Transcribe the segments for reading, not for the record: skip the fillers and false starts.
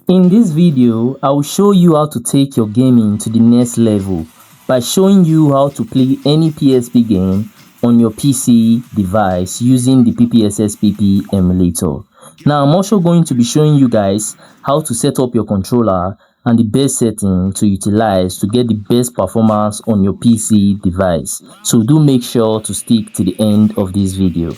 In this video, I will show you how to take your gaming to the next level by showing you how to play any PSP game on your PC device using the PPSSPP emulator. Now, I'm also going to be showing you guys how to set up your controller and the best setting to utilize to get the best performance on your PC device. So do make sure to stick to the end of this video.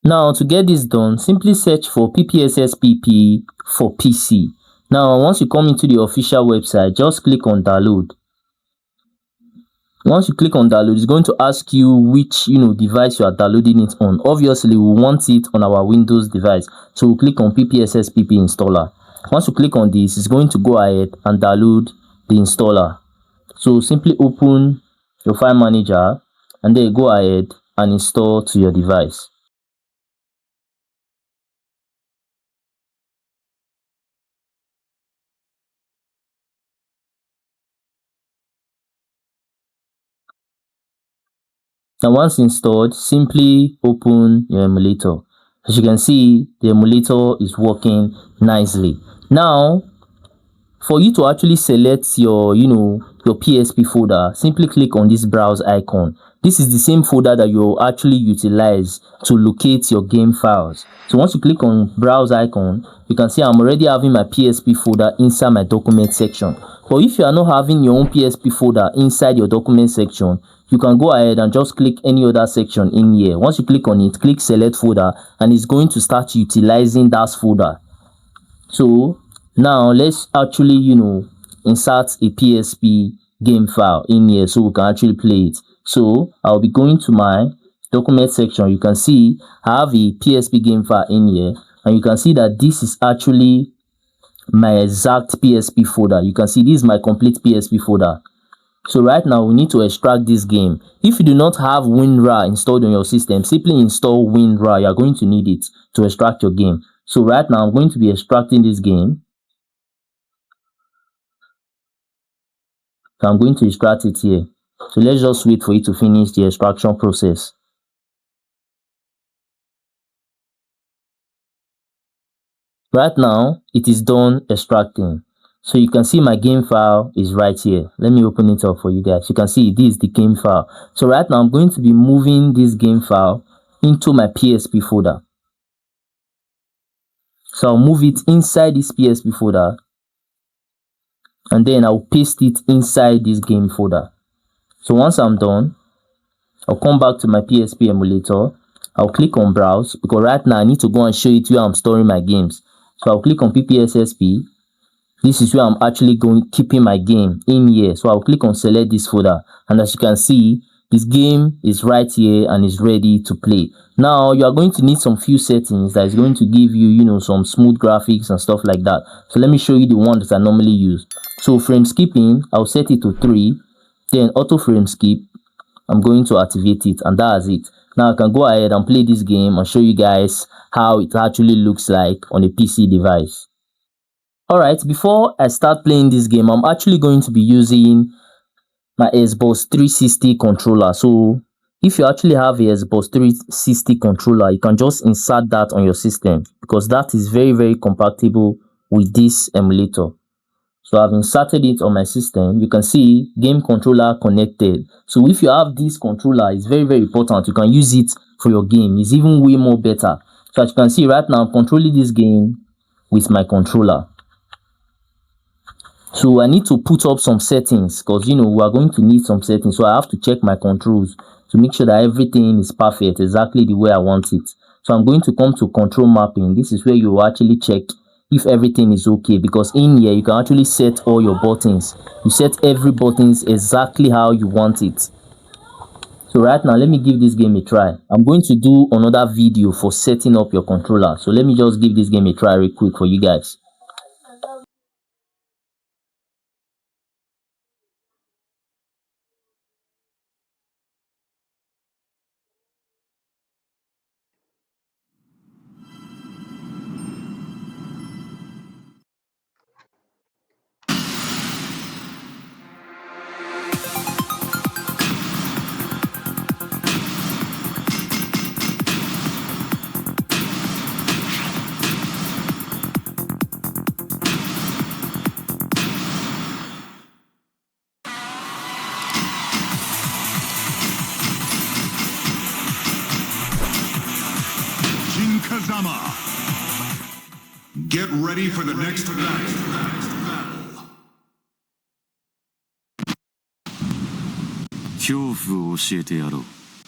Now, to get this done, simply search for PPSSPP for PC. Now, once you come into the official website, just click on download. Once you click on download, it's going to ask you which device you are downloading it on. Obviously, we want it on our Windows device, so we'll click on PPSSPP installer. Once you click on this, it's going to go ahead and download the installer. So simply open your file manager and then go ahead and install to your device. Now, once installed, simply open your emulator. As you can see, the emulator is working nicely. Now, for you to actually select your PSP folder, simply click on this browse icon. This is the same folder that you actually utilize to locate your game files. So once you click on browse icon, you can see I'm already having my PSP folder inside my document section. But if you are not having your own PSP folder inside your document section, you can go ahead and just click any other section in here. Once you click on it, click select folder, and it's going to start utilizing that folder. So now let's actually insert a PSP game file in here so we can actually play it. So I'll be going to my document section. You can see I have a PSP game file in here, and you can see that this is actually my exact PSP folder. You can see this is my complete PSP folder. So right now we need to extract this game. If you do not have WinRAR installed on your system, simply install WinRAR. You are going to need it to extract your game. So right now I'm going to be extracting this game. So I'm going to extract it here. So let's just wait for it to finish the extraction process. Right now it is done extracting. So you can see my game file is right here. Let me open it up for you guys. You can see this is the game file. So right now I'm going to be moving this game file into my PSP folder. So I'll move it inside this PSP folder, and then I'll paste it inside this game folder. So once I'm done, I'll come back to my PSP emulator. I'll click on browse because right now I need to go and show it where I'm storing my games. So I'll click on PPSSP. This is where I'm actually keeping my game in here. So I'll click on select this folder, and as you can see, this game is right here and is ready to play. Now you are going to need some few settings that is going to give you some smooth graphics and stuff like that. So let me show you the one that I normally use. So frame skipping, I'll set it to 3. Then auto frame skip, I'm going to activate it, and that's it. Now I can go ahead and play this game and show you guys how it actually looks like on a PC device. Alright, before I start playing this game, I'm actually going to be using my Xbox 360 controller. So if you actually have a Xbox 360 controller, you can just insert that on your system because that is very compatible with this emulator. So I've inserted it on my system. You can see game controller connected. So if you have this controller, it's very important. You can use it for your game. It's even way more better. So as you can see right now, I'm controlling this game with my controller. So I need to put up some settings because we are going to need some settings. So I have to check my controls to make sure that everything is perfect, exactly the way I want it. So I'm going to come to control mapping. This is where you actually check if everything is okay, because in here you can actually set all your buttons. You set every buttons exactly how you want it. So right now let me give this game a try. I'm going to do another video for setting up your controller. So let me just give this game a try real quick for you guys. Get ready for the next battle.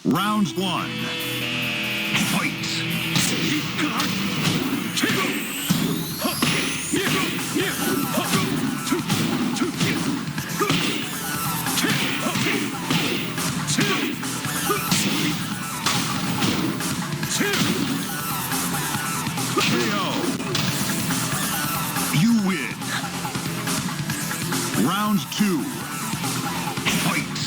Round 1. Fight! You win. Round 2. Fight.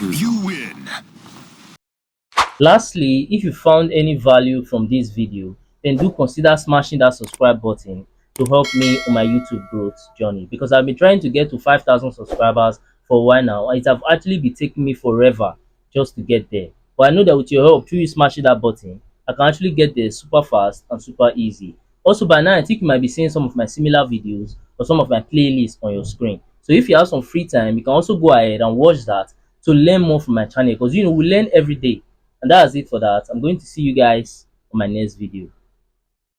You win. Lastly, if you found any value from this video, then do consider smashing that subscribe button to help me on my YouTube growth journey, because I've been trying to get to 5,000 subscribers for a while now, and it have actually been taking me forever just to get there. But I know that with your help, through you smashing that button, I can actually get there super fast and super easy. Also, by now, I think you might be seeing some of my similar videos or some of my playlists on your screen. So if you have some free time, you can also go ahead and watch that to learn more from my channel, because we learn every day. And that's it for that. I'm going to see you guys on my next video.